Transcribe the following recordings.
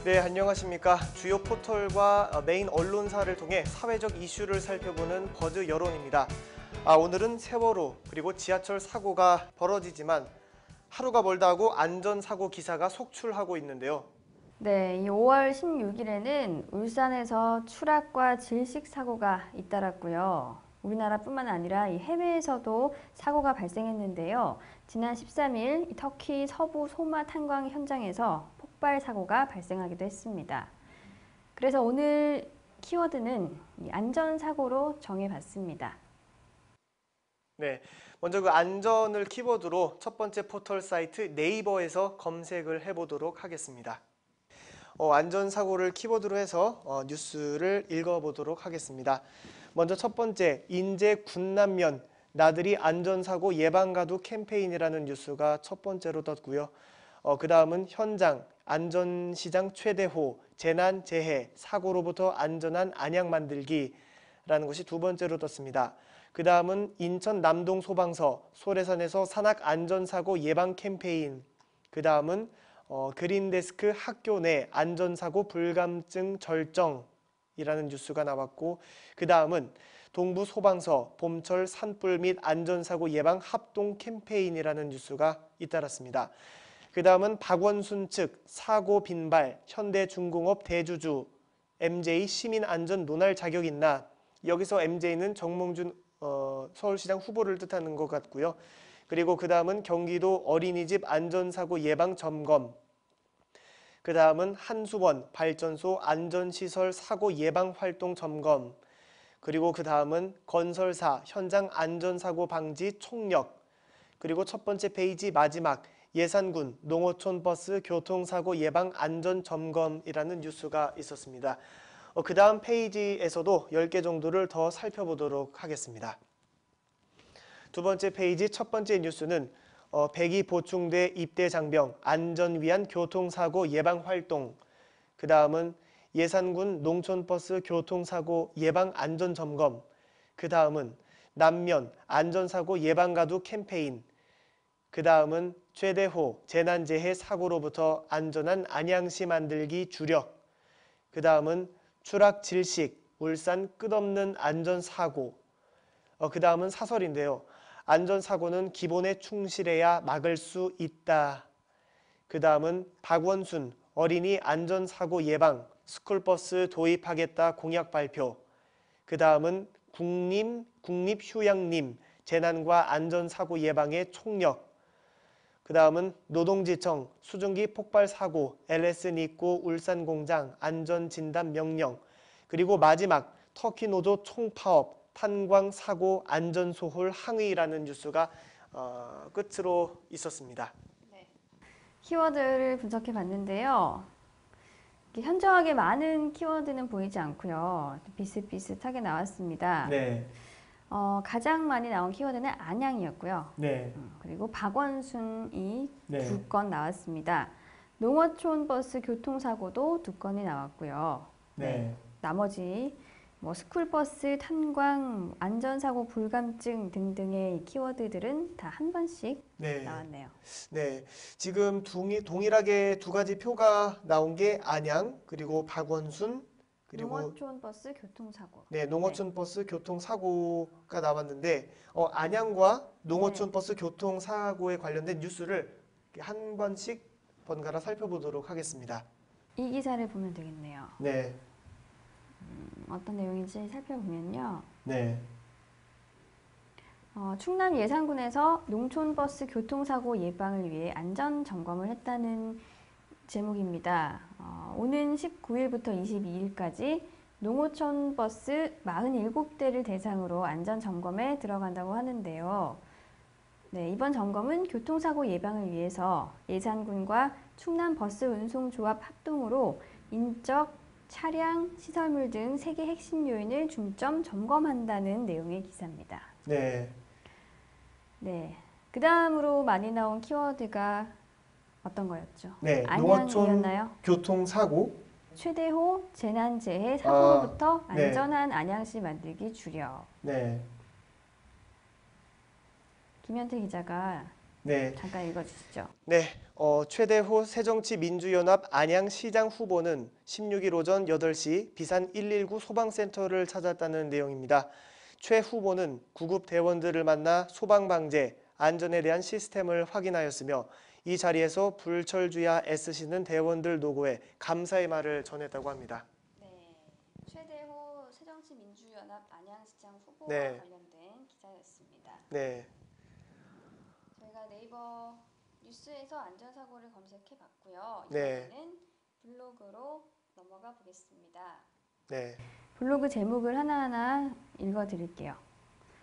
네, 안녕하십니까. 주요 포털과 메인 언론사를 통해 사회적 이슈를 살펴보는 버즈 여론입니다. 오늘은 세월호 그리고 지하철 사고가 벌어지지만 하루가 멀다 하고 안전사고 기사가 속출하고 있는데요. 네, 이 5월 16일에는 울산에서 추락과 질식 사고가 잇따랐고요. 우리나라뿐만 아니라 이 해외에서도 사고가 발생했는데요. 지난 13일 터키 서부 소마 탄광 현장에서 폭발 사고가 발생하기도 했습니다. 그래서 오늘 키워드는 이 안전사고로 정해봤습니다. 네, 먼저 그 안전을 키워드로 첫 번째 포털 사이트 네이버에서 검색을 해보도록 하겠습니다. 안전사고를 키워드로 해서 뉴스를 읽어보도록 하겠습니다. 먼저 첫 번째, 인제 군남면 나들이 안전사고 예방가도 캠페인이라는 뉴스가 첫 번째로 떴고요. 그 다음은 현장, 안전시장 최대호, 재난재해, 사고로부터 안전한 안양 만들기라는 것이 두 번째로 떴습니다. 그 다음은 인천 남동소방서, 소래산에서 산악 안전사고 예방 캠페인, 그 다음은 그린데스크 학교 내 안전사고 불감증 절정이라는 뉴스가 나왔고, 그 다음은 동부소방서 봄철 산불 및 안전사고 예방 합동 캠페인이라는 뉴스가 잇따랐습니다. 그 다음은 박원순 측 사고 빈발 현대중공업 대주주 MJ 시민안전 논할 자격 있나. 여기서 MJ는 정몽준 서울시장 후보를 뜻하는 것 같고요. 그리고 그 다음은 경기도 어린이집 안전사고 예방 점검, 그 다음은 한수원 발전소 안전시설 사고 예방 활동 점검, 그리고 그 다음은 건설사 현장 안전사고 방지 총력, 그리고 첫 번째 페이지 마지막 예산군 농어촌 버스 교통사고 예방 안전 점검이라는 뉴스가 있었습니다. 그 다음 페이지에서도 10개 정도를 더 살펴보도록 하겠습니다. 두 번째 페이지 첫 번째 뉴스는 백이 보충대 입대 장병 안전 위한 교통사고 예방 활동, 그 다음은 예산군 농촌버스 교통사고 예방 안전 점검, 그 다음은 남면 안전사고 예방가도 캠페인, 그 다음은 최대호 재난재해 사고로부터 안전한 안양시 만들기 주력, 그 다음은 추락 질식 울산 끝없는 안전사고, 그 다음은 사설인데요. 안전사고는 기본에 충실해야 막을 수 있다. 그 다음은 박원순 어린이 안전사고 예방 스쿨버스 도입하겠다 공약 발표. 그 다음은 국립휴양림 재난과 안전사고 예방의 총력. 그 다음은 노동지청 수증기 폭발 사고 LS 니꼬 울산공장 안전진단 명령. 그리고 마지막 터키 노조 총파업 탄광 사고 안전소홀 항의라는 뉴스가 끝으로 있었습니다. 네. 키워드를 분석해 봤는데요. 현저하게 많은 키워드는 보이지 않고요. 비슷비슷하게 나왔습니다. 네. 가장 많이 나온 키워드는 안양이었고요. 네. 그리고 박원순이 네. 2건 나왔습니다. 농어촌 버스 교통사고도 2건이 나왔고요. 네. 나머지 스쿨버스 탄광 안전사고 불감증 등등의 키워드들은 다 한 번씩 네. 나왔네요. 네, 지금 동일하게 두 가지 표가 나온 게 안양 그리고 박원순 그리고 농어촌 버스 교통사고. 네, 농어촌 버스 교통사고가 나왔는데 안양과 농어촌 버스 교통사고에 관련된 뉴스를 한 번씩 번갈아 살펴보도록 하겠습니다. 이 기사를 보면 되겠네요. 네. 어떤 내용인지 살펴보면요. 네. 충남 예산군에서 농촌버스 교통사고 예방을 위해 안전점검을 했다는 제목입니다. 오는 19일부터 22일까지 농어촌 버스 47대를 대상으로 안전점검에 들어간다고 하는데요. 네, 이번 점검은 교통사고 예방을 위해서 예산군과 충남버스운송조합 합동으로 인적, 차량, 시설물 등 3개 핵심 요인을 중점 점검한다는 내용의 기사입니다. 네. 네. 그 다음으로 많이 나온 키워드가 어떤 거였죠? 네. 안양이었나요? 농어촌 교통사고. 최대호 재난재해 사고로부터 네. 안전한 안양시 만들기 주력. 네. 김현태 기자가 네. 잠깐 읽어주시죠. 네, 최대호 새정치민주연합 안양시장 후보는 16일 오전 8시 비산 119 소방센터를 찾았다는 내용입니다. 최 후보는 구급 대원들을 만나 소방방재, 안전에 대한 시스템을 확인하였으며 이 자리에서 불철주야 애쓰시는 대원들 노고에 감사의 말을 전했다고 합니다. 네, 최대호 새정치민주연합 안양시장 후보와 네. 관련된 기사였습니다. 네, 저희가 네이버 뉴스에서 안전사고를 검색해봤고요. 네. 이번에는 블로그로 넘어가 보겠습니다. 네, 블로그 제목을 하나하나 읽어드릴게요.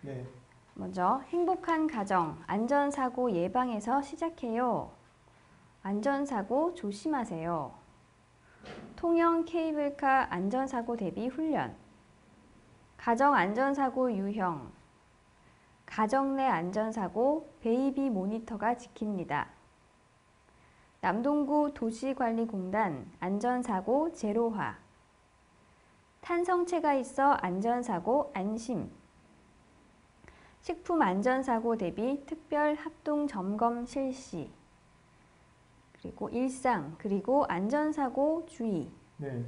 네, 먼저 행복한 가정, 안전사고 예방에서 시작해요. 안전사고 조심하세요. 통영 케이블카 안전사고 대비 훈련. 가정 안전사고 유형. 가정 내 안전사고 베이비 모니터가 지킵니다. 남동구 도시관리공단 안전사고 제로화. 탄성체가 있어 안전사고 안심. 식품 안전사고 대비 특별 합동 점검 실시. 그리고 일상, 그리고 안전사고 주의. 네,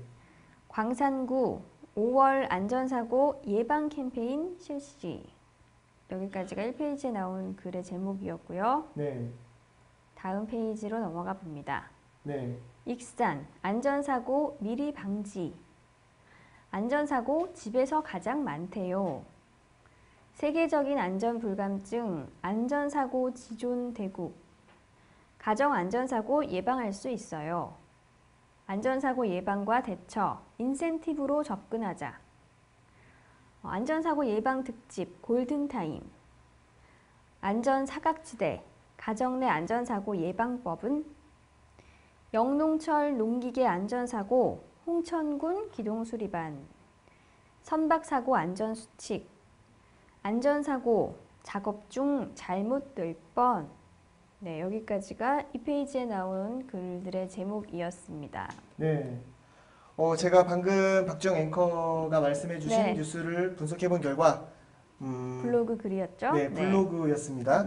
광산구 5월 안전사고 예방 캠페인 실시. 여기까지가 1페이지에 나온 글의 제목이었고요. 네, 다음 페이지로 넘어가 봅니다. 네, 익산, 안전사고 미리 방지. 안전사고 집에서 가장 많대요. 세계적인 안전불감증, 안전사고 지존 대국. 가정 안전사고 예방할 수 있어요. 안전사고 예방과 대처, 인센티브로 접근하자. 안전사고 예방 특집, 골든타임. 안전사각지대, 가정 내 안전사고 예방법은 영농철 농기계 안전사고, 홍천군 기동수리반. 선박사고 안전수칙, 안전사고, 작업 중 잘못 될 뻔. 네, 여기까지가 이 페이지에 나온 글들의 제목이었습니다. 네. 제가 방금 박주영 앵커가 말씀해주신 네. 뉴스를 분석해본 결과, 블로그 글이었죠? 네, 블로그였습니다.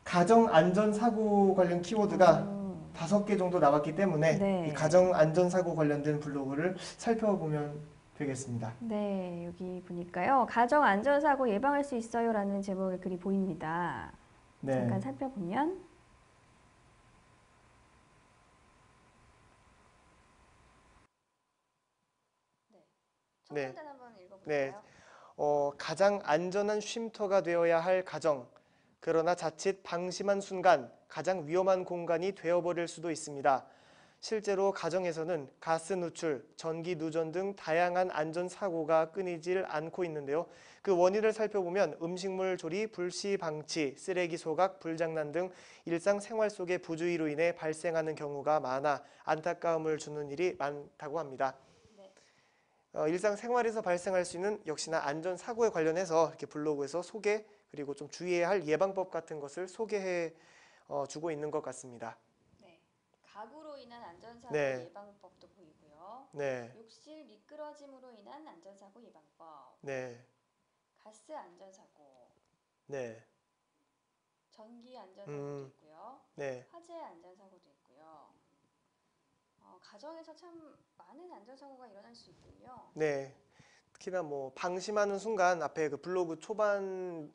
가정 안전 사고 관련 키워드가 5개 정도 나왔기 때문에 네. 이 가정 안전 사고 관련된 블로그를 살펴보면 되겠습니다. 네, 여기 보니까요. 가정 안전사고 예방할 수 있어요 라는 제목의 글이 보입니다. 네. 잠깐 살펴보면 첫 네. 번째 한번 읽어볼까요? 네. 가장 안전한 쉼터가 되어야 할 가정. 그러나 자칫 방심한 순간 가장 위험한 공간이 되어버릴 수도 있습니다. 실제로 가정에서는 가스 누출, 전기 누전 등 다양한 안전 사고가 끊이질 않고 있는데요. 그 원인을 살펴보면 음식물 조리, 불시 방치, 쓰레기 소각, 불장난 등 일상생활 속의 부주의로 인해 발생하는 경우가 많아 안타까움을 주는 일이 많다고 합니다. 일상생활에서 발생할 수 있는 역시나 안전사고에 관련해서 이렇게 블로그에서 소개 그리고 좀 주의해야 할 예방법 같은 것을 소개해 주고 있는 것 같습니다. 네, 가구로 인한 안전사고 네. 예방법도 보이고요. 네, 욕실 미끄러짐으로 인한 안전사고 예방법, 네, 가스 안전사고, 네, 전기 안전사고도 있고요. 네, 화재 안전사고도 있고요. 가정에서 참 많은 안전사고가 일어날 수 있군요. 네. 특히나 뭐 방심하는 순간 앞에 그 블로그 초반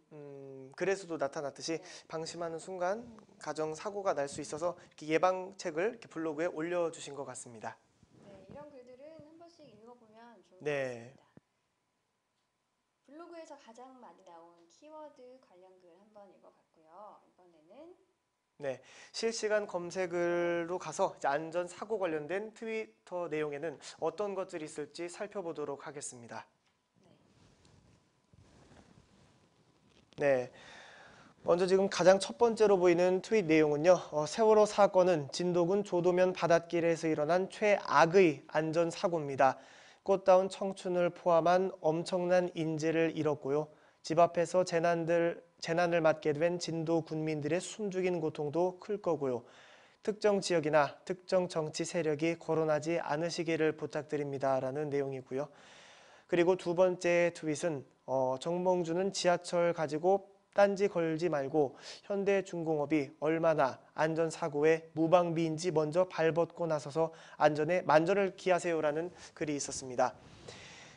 글에서도 나타났듯이 네. 방심하는 순간 가정 사고가 날 수 있어서 이렇게 예방책을 이렇게 블로그에 올려주신 것 같습니다. 네, 이런 글들은 한 번씩 읽어보면 좋을 것 네. 같습니다. 블로그에서 가장 많이 나온 키워드 관련 글 한번 읽어봤고요. 이번에는 네, 실시간 검색으로 가서 이제 안전 사고 관련된 트위터 내용에는 어떤 것들이 있을지 살펴보도록 하겠습니다. 네, 먼저 지금 가장 첫 번째로 보이는 트윗 내용은요. 세월호 사건은 진도군 조도면 바닷길에서 일어난 최악의 안전 사고입니다. 꽃다운 청춘을 포함한 엄청난 인재를 잃었고요. 집 앞에서 재난을 맞게 된 진도 군민들의 숨죽인 고통도 클 거고요. 특정 지역이나 특정 정치 세력이 거론하지 않으시기를 부탁드립니다라는 내용이고요. 그리고 두 번째 트윗은 정몽주는 지하철 가지고 딴지 걸지 말고 현대중공업이 얼마나 안전사고에 무방비인지 먼저 발벗고 나서서 안전에 만전을 기하세요라는 글이 있었습니다.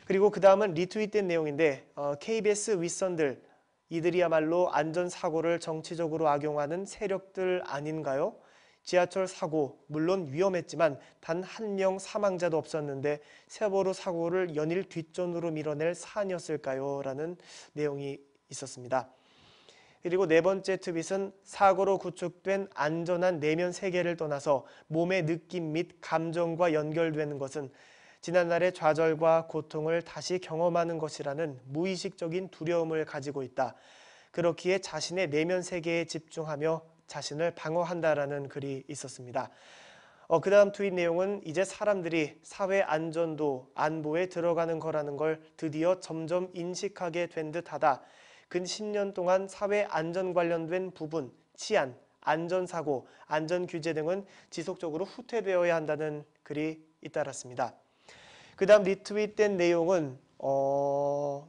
그리고 그 다음은 리트윗된 내용인데 KBS 윗선들 이들이야말로 안전사고를 정치적으로 악용하는 세력들 아닌가요? 지하철 사고 물론 위험했지만 단 한 명 사망자도 없었는데 세월호 사고를 연일 뒷전으로 밀어낼 사안이었을까요? 라는 내용이 있었습니다. 그리고 네 번째 트윗은 사고로 구축된 안전한 내면 세계를 떠나서 몸의 느낌 및 감정과 연결되는 것은 지난날의 좌절과 고통을 다시 경험하는 것이라는 무의식적인 두려움을 가지고 있다. 그렇기에 자신의 내면 세계에 집중하며 자신을 방어한다라는 글이 있었습니다. 그 다음 트윗 내용은 이제 사람들이 사회 안전도 안보에 들어가는 거라는 걸 드디어 점점 인식하게 된 듯하다. 근 10년 동안 사회 안전 관련된 부분, 치안, 안전사고, 안전규제 등은 지속적으로 후퇴되어야 한다는 글이 잇따랐습니다. 그 다음 리트윗된 내용은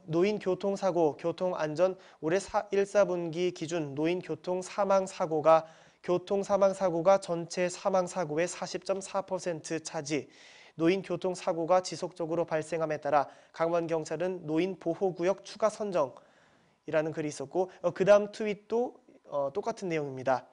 노인 교통사고, 교통안전 올해 1, 4분기 기준 노인 교통사망사고가 전체 사망사고의 40.4% 차지, 노인 교통사고가 지속적으로 발생함에 따라 강원경찰은 노인 보호구역 추가 선정이라는 글이 있었고 그 다음 트윗도 똑같은 내용입니다.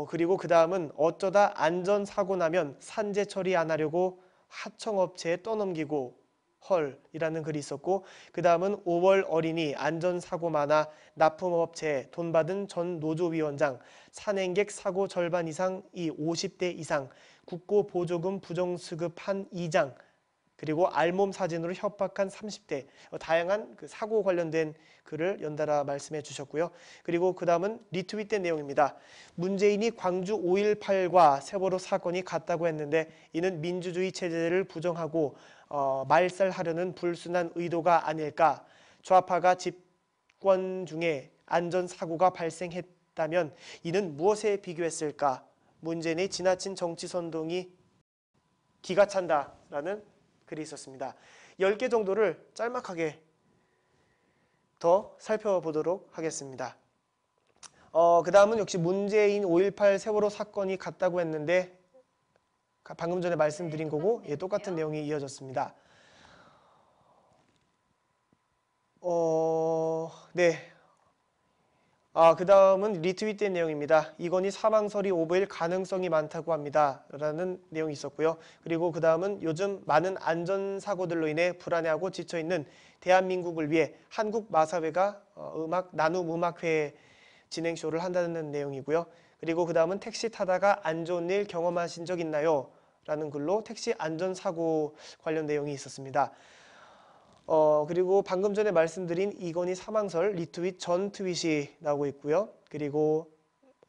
그리고 그 다음은 어쩌다 안전사고 나면 산재 처리 안 하려고 하청업체에 떠넘기고 헐이라는 글이 있었고 그 다음은 5월 어린이 안전사고 많아 납품업체에 돈 받은 전 노조위원장 산행객 사고 절반 이상이 50대 이상 국고 보조금 부정수급한 2장 그리고 알몸 사진으로 협박한 30대 다양한 그 사고 관련된 글을 연달아 말씀해 주셨고요. 그리고 그 다음은 리트윗된 내용입니다. 문재인이 광주 5.18과 세월호 사건이 같다고 했는데 이는 민주주의 체제를 부정하고 말살하려는 불순한 의도가 아닐까. 좌파가 집권 중에 안전사고가 발생했다면 이는 무엇에 비교했을까. 문재인의 지나친 정치 선동이 기가 찬다라는 글이 있었습니다. 10개 정도를 짤막하게 더 살펴보도록 하겠습니다. 그 다음은 역시 문재인 5.18 세월호 사건이 같다고 했는데 방금 전에 말씀드린 거고 똑같은 내용이 이어졌습니다. 네. 그 다음은 리트윗된 내용입니다. 이건희 사망설이 오보일 가능성이 많다고 합니다. 라는 내용이 있었고요. 그리고 그 다음은 요즘 많은 안전사고들로 인해 불안해하고 지쳐있는 대한민국을 위해 한국마사회가 나눔 음악회 진행쇼를 한다는 내용이고요. 그리고 그 다음은 택시 타다가 안 좋은 일 경험하신 적 있나요? 라는 글로 택시 안전사고 관련 내용이 있었습니다. 그리고 방금 전에 말씀드린 이건희 사망설 리트윗 전 트윗이 나오고 있고요. 그리고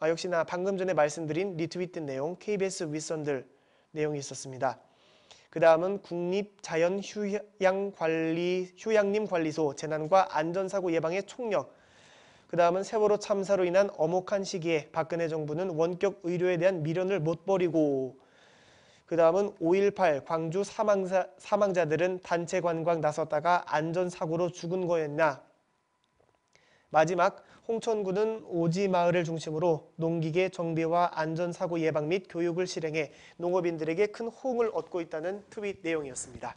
역시나 방금 전에 말씀드린 리트윗된 내용 KBS 윗선들 내용이 있었습니다. 그 다음은 국립자연휴양림관리소 재난과 안전사고 예방의 총력. 그 다음은 세월호 참사로 인한 엄혹한 시기에 박근혜 정부는 원격 의료에 대한 미련을 못 버리고 그 다음은 5.18 광주 사망자들은 단체 관광 나섰다가 안전사고로 죽은 거였나. 마지막 홍천군은 오지마을을 중심으로 농기계 정비와 안전사고 예방 및 교육을 실행해 농업인들에게 큰 호응을 얻고 있다는 트윗 내용이었습니다.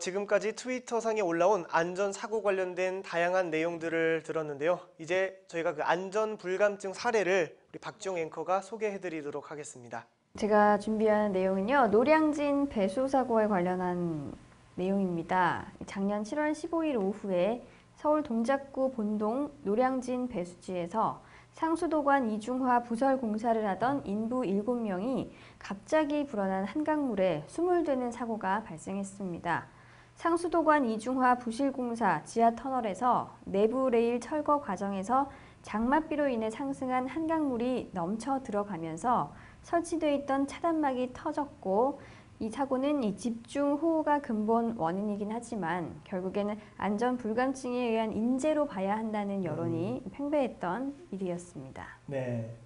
지금까지 트위터상에 올라온 안전사고 관련된 다양한 내용들을 들었는데요. 이제 저희가 그 안전불감증 사례를 우리 박지용 앵커가 소개해드리도록 하겠습니다. 제가 준비한 내용은요. 노량진 배수 사고에 관련한 내용입니다. 작년 7월 15일 오후에 서울 동작구 본동 노량진 배수지에서 상수도관 이중화 부설 공사를 하던 인부 7명이 갑자기 불어난 한강물에 수몰되는 사고가 발생했습니다. 상수도관 이중화 부실 공사 지하 터널에서 내부 레일 철거 과정에서 장맛비로 인해 상승한 한강물이 넘쳐 들어가면서 설치되어 있던 차단막이 터졌고 이 사고는 이 집중호우가 근본 원인이긴 하지만 결국에는 안전불감증에 의한 인재로 봐야 한다는 여론이 팽배했던 일이었습니다. 네,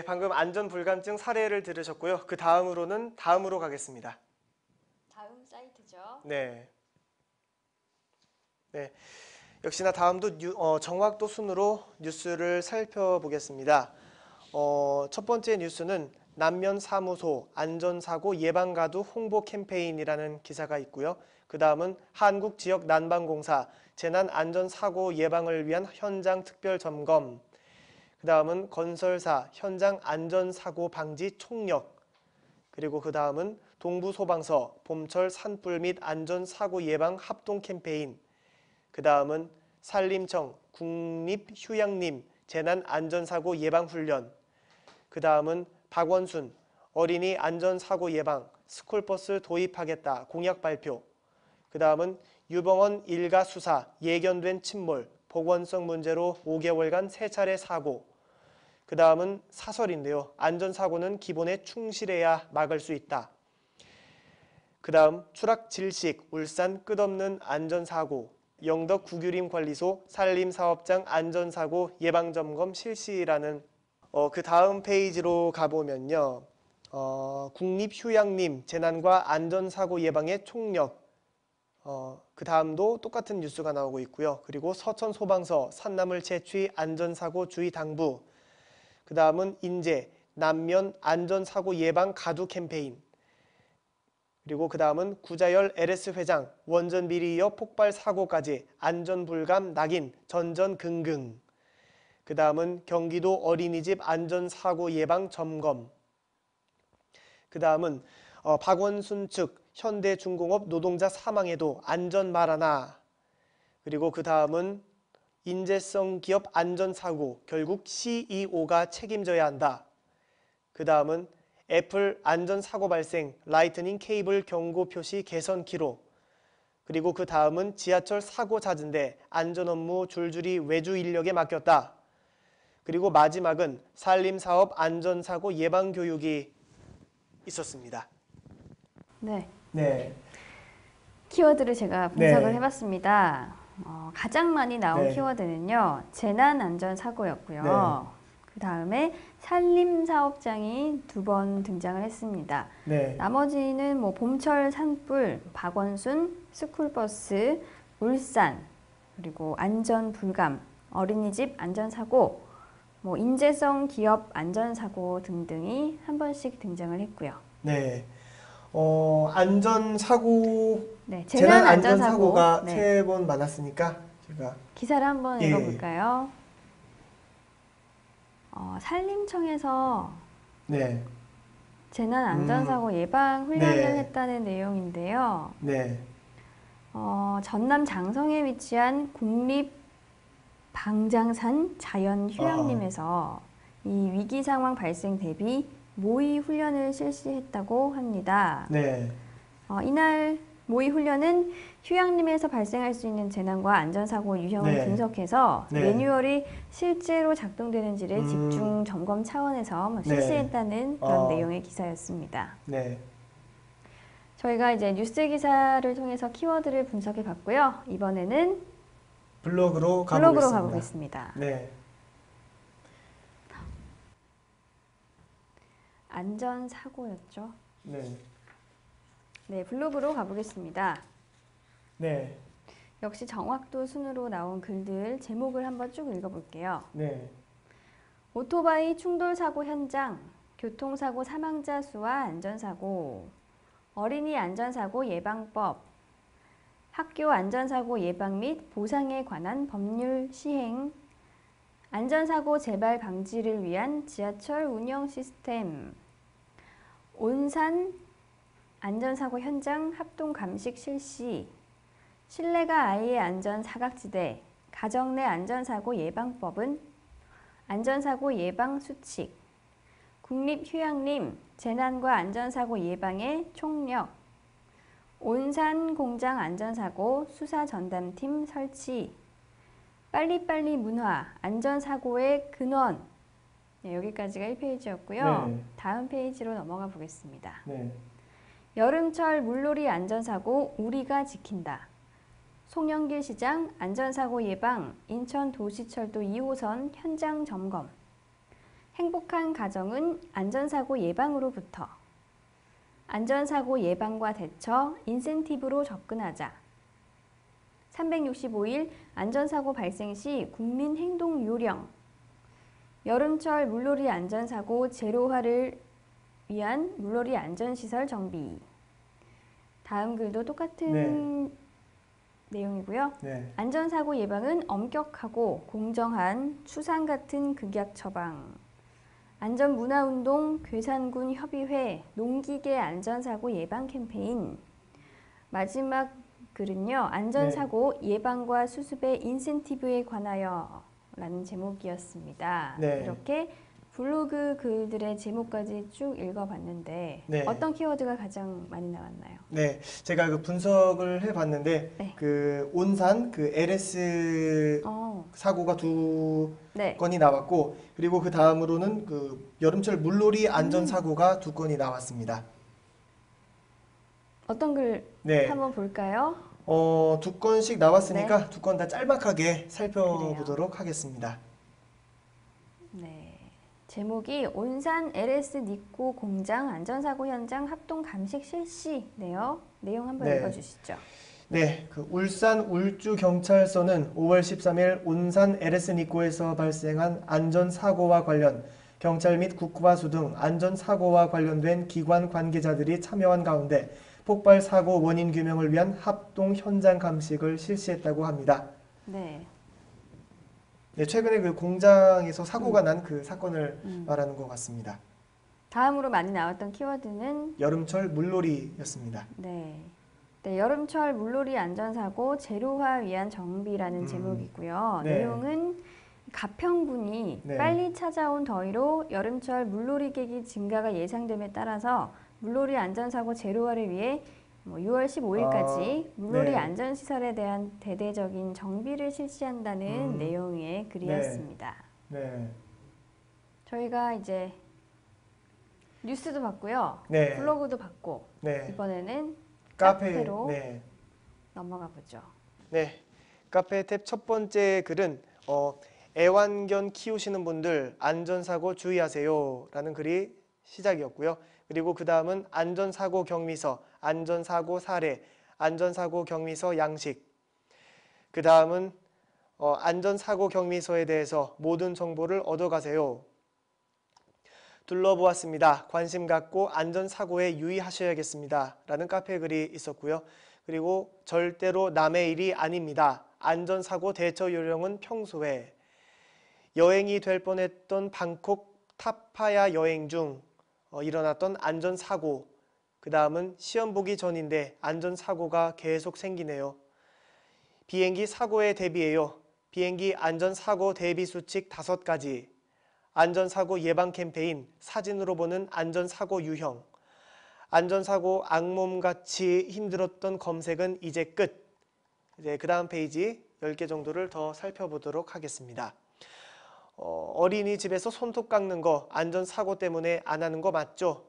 방금 안전불감증 사례를 들으셨고요. 그 다음으로 가겠습니다. 다음 사이트죠. 네. 역시나 다음도 정확도 순으로 뉴스를 살펴보겠습니다. 첫 번째 뉴스는 남면사무소 안전사고 예방가두 홍보 캠페인이라는 기사가 있고요. 그 다음은 한국지역난방공사 재난안전사고 예방을 위한 현장 특별점검, 그 다음은 건설사 현장 안전사고 방지 총력, 그리고 그 다음은 동부소방서 봄철 산불 및 안전사고 예방 합동 캠페인, 그 다음은 산림청 국립휴양림 재난안전사고 예방훈련, 그 다음은 박원순 어린이 안전사고 예방 스쿨버스 도입하겠다 공약 발표, 그 다음은 유병헌 일가 수사 예견된 침몰 보건성 문제로 5개월간 3차례 사고, 그 다음은 사설인데요. 안전사고는 기본에 충실해야 막을 수 있다. 그 다음 추락질식 울산 끝없는 안전사고 영덕 구규림관리소 산림사업장 안전사고 예방점검 실시라는 그 다음 페이지로 가보면요. 국립휴양림 재난과 안전사고 예방의 총력, 그 다음도 똑같은 뉴스가 나오고 있고요. 그리고 서천소방서 산나물 채취 안전사고 주의 당부, 그 다음은 인제 남면 안전사고 예방 가두 캠페인, 그리고 그 다음은 구자열 LS 회장 원전 비리 이어 폭발 사고까지 안전불감 낙인 전전긍긍, 그 다음은 경기도 어린이집 안전사고 예방 점검, 그 다음은 박원순 측 현대중공업 노동자 사망에도 안전 말하나, 그리고 그 다음은 인재성 기업 안전사고 결국 CEO가 책임져야 한다. 그 다음은 애플 안전사고 발생 라이트닝 케이블 경고 표시 개선 기록, 그리고 그 다음은 지하철 사고 잦은데 안전업무 줄줄이 외주 인력에 맡겼다. 그리고 마지막은 산림사업 안전사고 예방교육이 있었습니다. 네. 네. 키워드를 제가 분석을 네. 해봤습니다. 가장 많이 나온 네. 키워드는요. 재난안전사고였고요. 그 다음에 산림사업장이 2번 등장을 했습니다. 네. 나머지는 뭐 봄철 산불, 박원순, 스쿨버스, 울산, 그리고 안전불감, 어린이집 안전사고, 뭐 인재성 기업 안전사고 등등이 한 번씩 등장을 했고요. 네. 안전사고, 네, 재난안전사고가 네. 3번 많았으니까 제가 기사를 한번 예. 읽어볼까요? 산림청에서 네. 재난안전사고 예방 훈련을 네. 했다는 내용인데요. 네. 전남 장성에 위치한 국립방장산 자연휴양림에서 이 위기 상황 발생 대비 모의 훈련을 실시했다고 합니다. 네. 이날 모의 훈련은 휴양림에서 발생할 수 있는 재난과 안전사고 유형을 네. 분석해서 네. 매뉴얼이 실제로 작동되는지를 집중 점검 차원에서 네. 실시했다는 그런 내용의 기사였습니다. 네. 저희가 이제 뉴스 기사를 통해서 키워드를 분석해 봤고요. 이번에는 블로그로 블로그로 가보겠습니다. 가보겠습니다. 네. 안전사고였죠. 네. 네, 블로그로 가보겠습니다. 네. 역시 정확도 순으로 나온 글들 제목을 한번 쭉 읽어볼게요. 네. 오토바이 충돌 사고 현장, 교통사고 사망자 수와 안전사고, 어린이 안전사고 예방법, 학교 안전사고 예방 및 보상에 관한 법률 시행, 안전사고 재발 방지를 위한 지하철 운영 시스템, 온산 안전사고 현장 합동 감식 실시, 실내가 아이의 안전 사각지대, 가정 내 안전사고 예방법은 안전사고 예방 수칙, 국립휴양림 재난과 안전사고 예방의 총력, 온산 공장 안전사고 수사 전담팀 설치, 빨리빨리 문화 안전사고의 근원. 네, 여기까지가 1페이지였고요. 네. 다음 페이지로 넘어가 보겠습니다. 네. 여름철 물놀이 안전사고 우리가 지킨다. 송영길 시장 안전사고 예방 인천도시철도 2호선 현장 점검. 행복한 가정은 안전사고 예방으로부터. 안전사고 예방과 대처 인센티브로 접근하자. 365일 안전사고 발생 시 국민행동요령, 여름철 물놀이 안전사고 제로화를 위한 물놀이 안전시설 정비. 다음 글도 똑같은 내용이고요. 네. 안전사고 예방은 엄격하고 공정한 추상 같은 극약 처방. 안전문화운동 괴산군 협의회 농기계 안전사고 예방 캠페인. 마지막 글은요. 안전사고 예방과 수습의 인센티브에 관하여 라는 제목이었습니다. 네. 이렇게 블로그 글들의 제목까지 쭉 읽어봤는데 네. 어떤 키워드가 가장 많이 나왔나요? 네, 제가 그 분석을 해봤는데 네. 그 온산 그 LS 사고가 두 네. 건이 나왔고, 그리고 그 다음으로는 그 여름철 물놀이 안전 사고가 두 건이 나왔습니다. 어떤 글 네. 한번 볼까요? 두 건씩 나왔으니까 네. 두 건 다 짤막하게 살펴보도록 하겠습니다. 네. 제목이 온산 LS 니코 공장 안전사고 현장 합동 감식 실시네요. 내용 한번 네. 읽어주시죠. 네, 그 울산 울주경찰서는 5월 13일 온산 LS 니코에서 발생한 안전사고와 관련 경찰 및 국과수 등 안전사고와 관련된 기관 관계자들이 참여한 가운데 폭발 사고 원인 규명을 위한 합동 현장 감식을 실시했다고 합니다. 네. 네, 최근에 그 공장에서 사고가 난 그 사건을 말하는 것 같습니다. 다음으로 많이 나왔던 키워드는 여름철 물놀이였습니다. 네. 네, 여름철 물놀이 안전사고 제로화 위한 정비라는 제목이고요. 네. 내용은 가평군이 네. 빨리 찾아온 더위로 여름철 물놀이객이 증가가 예상됨에 따라서 물놀이 안전사고 제로화를 위해 6월 15일까지 물놀이 네. 안전시설에 대한 대대적인 정비를 실시한다는 내용의 글이었습니다. 네. 저희가 이제 뉴스도 봤고요. 네. 블로그도 봤고 네. 이번에는 카페. 카페로 네. 넘어가 보죠. 네. 카페 탭 첫 번째 글은 애완견 키우시는 분들 안전사고 주의하세요 라는 글이 시작이었고요. 그리고 그 다음은 안전사고 경미서, 안전사고 사례, 안전사고 경미서 양식. 그 다음은 안전사고 경미서에 대해서 모든 정보를 얻어가세요. 둘러보았습니다. 관심 갖고 안전사고에 유의하셔야겠습니다. 라는 카페 글이 있었고요. 그리고 절대로 남의 일이 아닙니다. 안전사고 대처 요령은 평소에. 여행이 될 뻔했던 방콕 타파야 여행 중 일어났던 안전사고. 그 다음은 시험 보기 전인데 안전사고가 계속 생기네요. 비행기 사고에 대비해요. 비행기 안전사고 대비 수칙 5가지. 안전사고 예방 캠페인, 사진으로 보는 안전사고 유형. 안전사고 악몽같이 힘들었던 검색은 이제 끝. 이제 그 다음 페이지 10개 정도를 더 살펴보도록 하겠습니다. 어린이집에서 손톱 깎는 거 안전사고 때문에 안 하는 거 맞죠?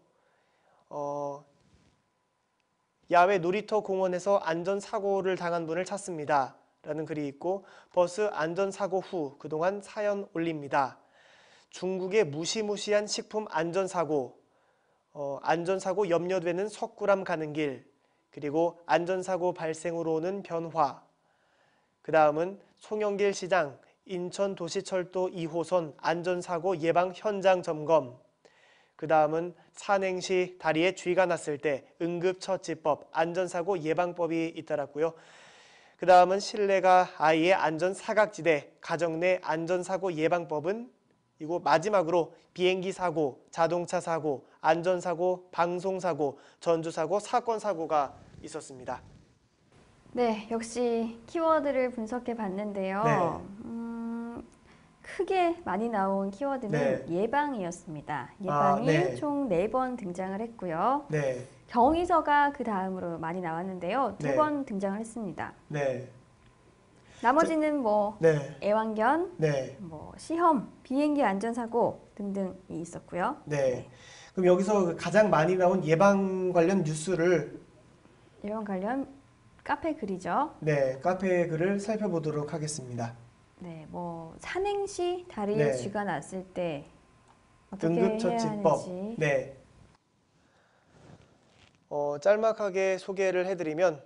야외 놀이터 공원에서 안전사고를 당한 분을 찾습니다. 라는 글이 있고, 버스 안전사고 후 그동안 사연 올립니다. 중국의 무시무시한 식품 안전사고, 안전사고 염려되는 석굴암 가는 길, 그리고 안전사고 발생으로 오는 변화. 그 다음은 송영길 시장 인천도시철도 2호선 안전사고 예방 현장 점검. 그 다음은 산행시 다리에 쥐가 났을 때 응급처치법, 안전사고 예방법이 잇따랐고요. 그 다음은 실내가 아이의 안전사각지대, 가정 내 안전사고 예방법은, 이고 마지막으로 비행기 사고, 자동차 사고, 안전사고, 방송사고, 전주사고, 사건사고가 있었습니다. 네, 역시 키워드를 분석해 봤는데요. 크게 많이 나온 키워드는 예방이었습니다. 예방이 총 4번 등장을 했고요. 네. 경위서가 그 다음으로 많이 나왔는데요. 2번 등장을 했습니다. 네. 나머지는 애완견, 시험, 비행기 안전사고 등등이 있었고요. 네. 그럼 여기서 가장 많이 나온 예방 관련 뉴스를 예방 관련 카페 글이죠. 네, 카페 글을 살펴보도록 하겠습니다. 네, 산행시 다리에 쥐가 났을 때 어떻게 응급처치법. 해야 하는지. 네. 짤막하게 소개를 해드리면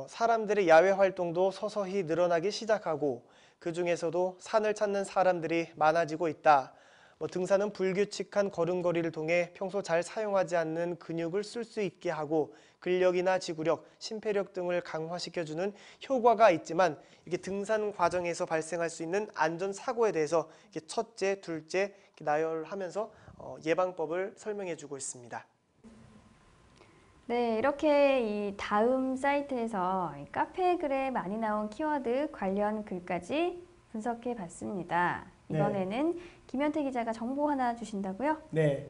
사람들의 야외 활동도 서서히 늘어나기 시작하고 그 중에서도 산을 찾는 사람들이 많아지고 있다. 등산은 불규칙한 걸음걸이를 통해 평소 잘 사용하지 않는 근육을 쓸 수 있게 하고 근력이나 지구력, 심폐력 등을 강화시켜주는 효과가 있지만 이게 등산 과정에서 발생할 수 있는 안전사고에 대해서 첫째, 둘째 나열하면서 예방법을 설명해주고 있습니다. 네, 이렇게 이 다음 사이트에서 이 카페 글에 많이 나온 키워드 관련 글까지 분석해 봤습니다. 이번에는 김현태 기자가 정보 하나 주신다고요? 네.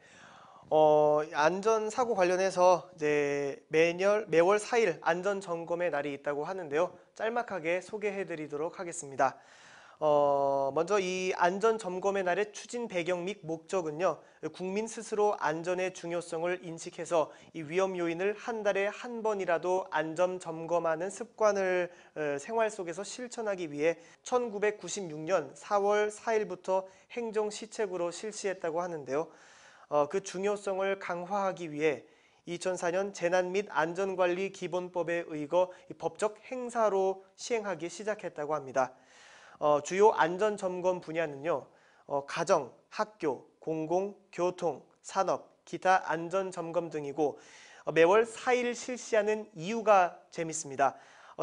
안전사고 관련해서 이제 매월 4일 안전점검의 날이 있다고 하는데요. 짤막하게 소개해 드리도록 하겠습니다. 먼저 이 안전점검의 날의 추진 배경 및 목적은요. 국민 스스로 안전의 중요성을 인식해서 이 위험 요인을 한 달에 한 번이라도 안전점검하는 습관을 생활 속에서 실천하기 위해 1996년 4월 4일부터 행정시책으로 실시했다고 하는데요. 그 중요성을 강화하기 위해 2004년 재난 및 안전관리 기본법에 의거 법적 행사로 시행하기 시작했다고 합니다. 주요 안전점검 분야는요. 가정, 학교, 공공, 교통, 산업, 기타 안전점검 등이고 매월 4일 실시하는 이유가 재밌습니다.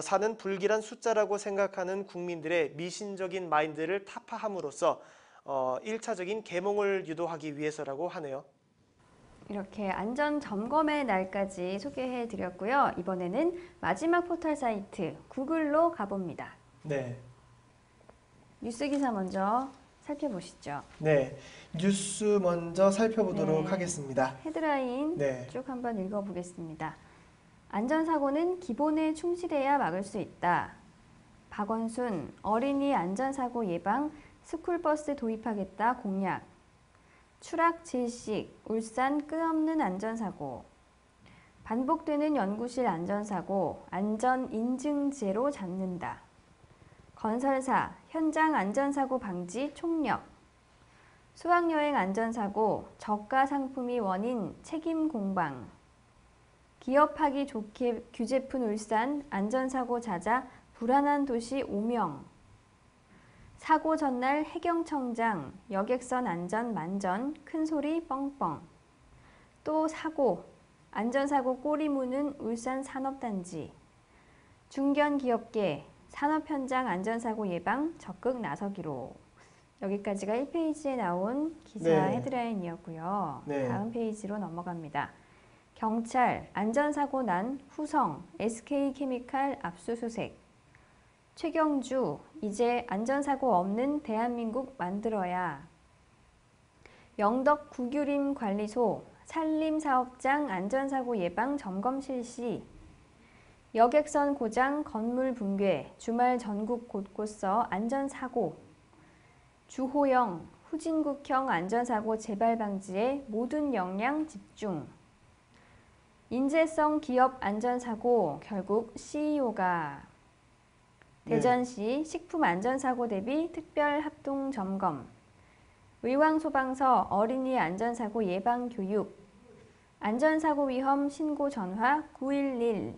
산은 불길한 숫자라고 생각하는 국민들의 미신적인 마인드를 타파함으로써 1차적인 계몽을 유도하기 위해서라고 하네요. 이렇게 안전점검의 날까지 소개해 드렸고요. 이번에는 마지막 포털 사이트 구글로 가봅니다. 네. 뉴스 기사 먼저 살펴보시죠. 네. 뉴스 먼저 살펴보도록 네. 하겠습니다. 헤드라인 네. 쭉 한번 읽어보겠습니다. 안전사고는 기본에 충실해야 막을 수 있다. 박원순, 어린이 안전사고 예방 스쿨버스 도입하겠다 공약. 추락 질식, 울산 끝없는 안전사고. 반복되는 연구실 안전사고, 안전인증제로 잡는다. 건설사, 현장 안전사고 방지 총력. 수학여행 안전사고, 저가 상품이 원인 책임 공방. 기업하기 좋게 규제 푼 울산, 안전사고 잦아 불안한 도시 오명. 사고 전날 해경청장, 여객선 안전 만전, 큰소리 뻥뻥. 또 사고, 안전사고 꼬리 무는 울산 산업단지. 중견기업계, 산업현장 안전사고 예방 적극 나서기로. 여기까지가 1페이지에 나온 기사 네. 헤드라인이었고요. 네. 다음 페이지로 넘어갑니다. 경찰, 안전사고 난 후성, SK케미칼 압수수색. 최경주, 이제 안전사고 없는 대한민국 만들어야. 영덕 구규림 관리소, 산림사업장 안전사고 예방 점검 실시. 여객선 고장 건물 붕괴, 주말 전국 곳곳서 안전사고. 주호영, 후진국형 안전사고 재발 방지에 모든 역량 집중. 인재성 기업 안전사고 결국 CEO가. 대전시 식품안전사고 대비 특별합동점검. 의왕소방서 어린이 안전사고 예방교육. 안전사고 위험 신고 전화 911.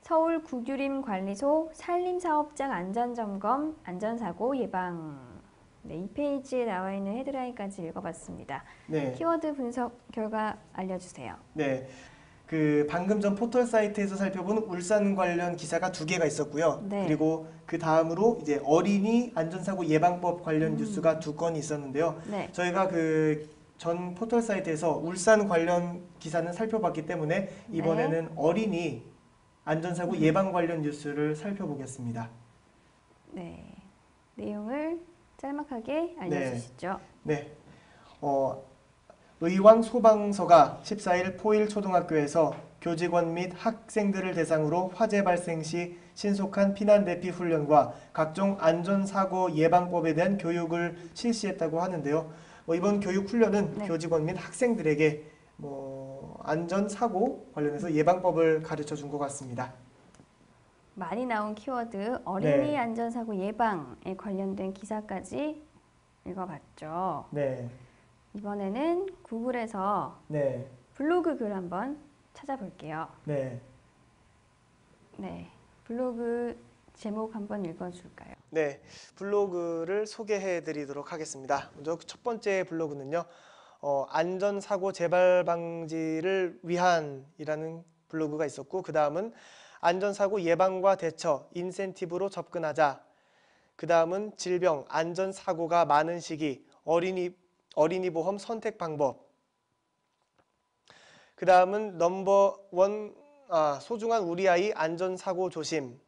서울 구규림 관리소 산림사업장 안전점검 안전사고 예방. 네, 2페이지에 나와 있는 헤드라인까지 읽어봤습니다. 네. 키워드 분석 결과 알려주세요. 네. 방금 전 포털 사이트에서 살펴본 울산 관련 기사가 2개가 있었고요. 네. 그리고 그 다음으로 이제 어린이 안전사고 예방법 관련 뉴스가 2건이 있었는데요. 네. 저희가 전 포털 사이트에서 울산 관련 기사는 살펴봤기 때문에 이번에는 어린이 안전사고 예방 관련 뉴스를 살펴보겠습니다. 네. 내용을 짤막하게 알려주시죠. 네. 의왕 소방서가 14일 포일 초등학교에서 교직원 및 학생들을 대상으로 화재 발생 시 신속한 피난 대피 훈련과 각종 안전사고 예방법에 대한 교육을 실시했다고 하는데요. 이번 교육 훈련은 네. 교직원 및 학생들에게 안전사고 관련해서 예방법을 가르쳐 준 것 같습니다. 많이 나온 키워드 어린이 네. 안전사고 예방에 관련된 기사까지 읽어봤죠. 네. 이번에는 구글에서 네. 블로그 글 한번 찾아볼게요. 네. 네, 블로그 제목 한번 읽어줄까요? 네, 블로그를 소개해 드리도록 하겠습니다. 먼저 첫 번째 블로그는요. 안전사고 재발 방지를 위한이라는 블로그가 있었고, 그 다음은 안전사고 예방과 대처, 인센티브로 접근하자. 그 다음은 질병, 안전사고가 많은 시기, 어린이 보험 선택 방법. 그 다음은 넘버원, 소중한 우리 아이 안전사고 조심.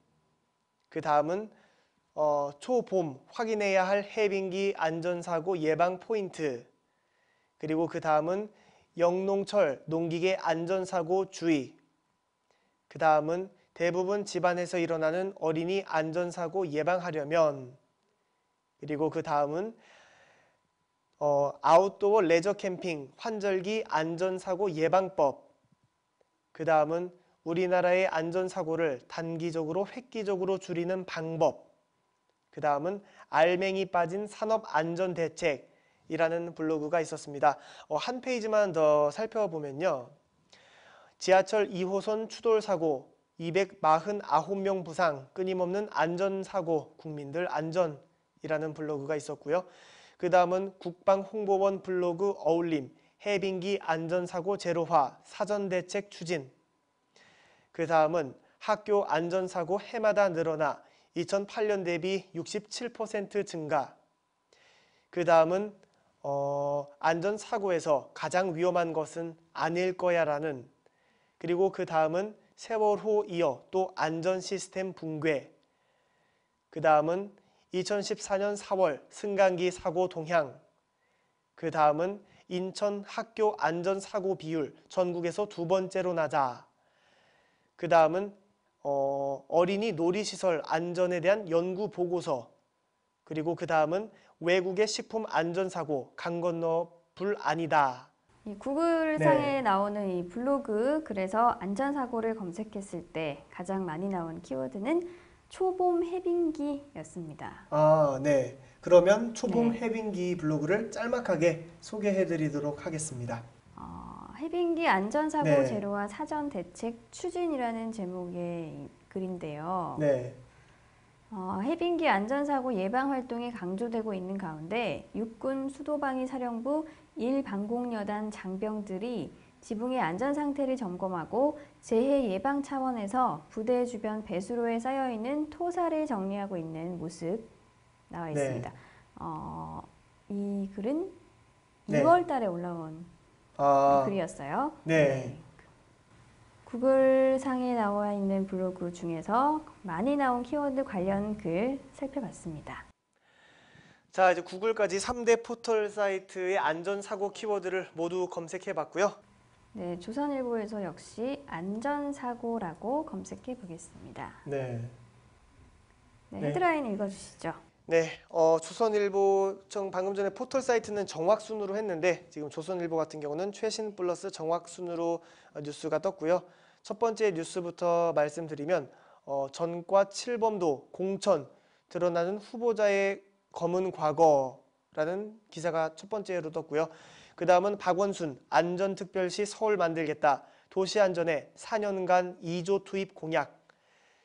그 다음은 초봄 확인해야 할 해빙기 안전사고 예방 포인트. 그리고 그 다음은 영농철 농기계 안전사고 주의. 그 다음은 대부분 집안에서 일어나는 어린이 안전사고 예방하려면. 그리고 그 다음은 아웃도어 레저 캠핑 환절기 안전사고 예방법. 그 다음은 우리나라의 안전사고를 단기적으로 획기적으로 줄이는 방법. 그 다음은 알맹이 빠진 산업안전대책이라는 블로그가 있었습니다. 한 페이지만 더 살펴보면요. 지하철 2호선 추돌사고 249명 부상 끊임없는 안전사고 국민들 안전이라는 블로그가 있었고요. 그 다음은 국방홍보원 블로그 어울림 해빙기 안전사고 제로화 사전대책 추진. 그 다음은 학교 안전사고 해마다 늘어나 2008년 대비 67% 증가. 그 다음은 안전사고에서 가장 위험한 것은 아닐 거야 라는. 그리고 그 다음은 세월호 이어 또 안전시스템 붕괴. 그 다음은 2014년 4월 승강기 사고 동향. 그 다음은 인천 학교 안전사고 비율 전국에서 두 번째로 낮아. 그 다음은 어린이 놀이시설 안전에 대한 연구 보고서. 그리고 그 다음은 외국의 식품 안전사고 강 건너 불 아니다. 이 구글상에 나오는 이 블로그, 그래서 안전사고를 검색했을 때 가장 많이 나온 키워드는 초봄 해빙기였습니다. 네. 그러면 초봄 네. 해빙기 블로그를 짤막하게 소개해 드리도록 하겠습니다. 해빙기 안전사고 네. 제로화 사전 대책 추진이라는 제목의 글인데요. 네. 해빙기 안전사고 예방 활동이 강조되고 있는 가운데 육군 수도방위 사령부 1방공여단 장병들이 지붕의 안전 상태를 점검하고 재해 예방 차원에서 부대 주변 배수로에 쌓여있는 토사를 정리하고 있는 모습 나와 있습니다. 이 글은 네. 2월 달에 올라온 글이었어요. 네. 구글 상에 나와 있는 블로그 중에서 많이 나온 키워드 관련 글 살펴봤습니다. 자, 이제 구글까지 3대 포털 사이트의 안전사고 키워드를 모두 검색해 봤고요. 네, 조선일보에서 역시 안전사고라고 검색해 보겠습니다. 네. 네, 헤드라인 읽어주시죠. 네, 조선일보 방금 전에 포털 사이트는 정확순으로 했는데 지금 조선일보 같은 경우는 최신 플러스 정확순으로 뉴스가 떴고요. 첫 번째 뉴스부터 말씀드리면 전과 7범도 공천 드러나는 후보자의 검은 과거라는 기사가 첫 번째로 떴고요. 그 다음은 박원순 안전특별시 서울 만들겠다. 도시안전에 4년간 2조 투입 공약.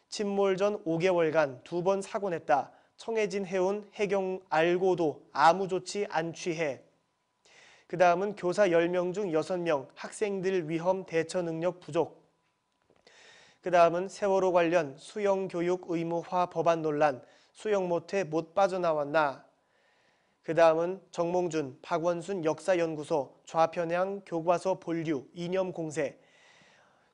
침몰 전 5개월간 2번 사고 냈다. 청해진 해운 해경 알고도 아무 조치 안 취해. 그 다음은 교사 10명 중 6명 학생들 위험 대처 능력 부족. 그 다음은 세월호 관련 수영교육 의무화 법안 논란. 수영 못해 못 빠져나왔나. 그 다음은 정몽준 박원순 역사연구소 좌편향 교과서 본류 이념 공세.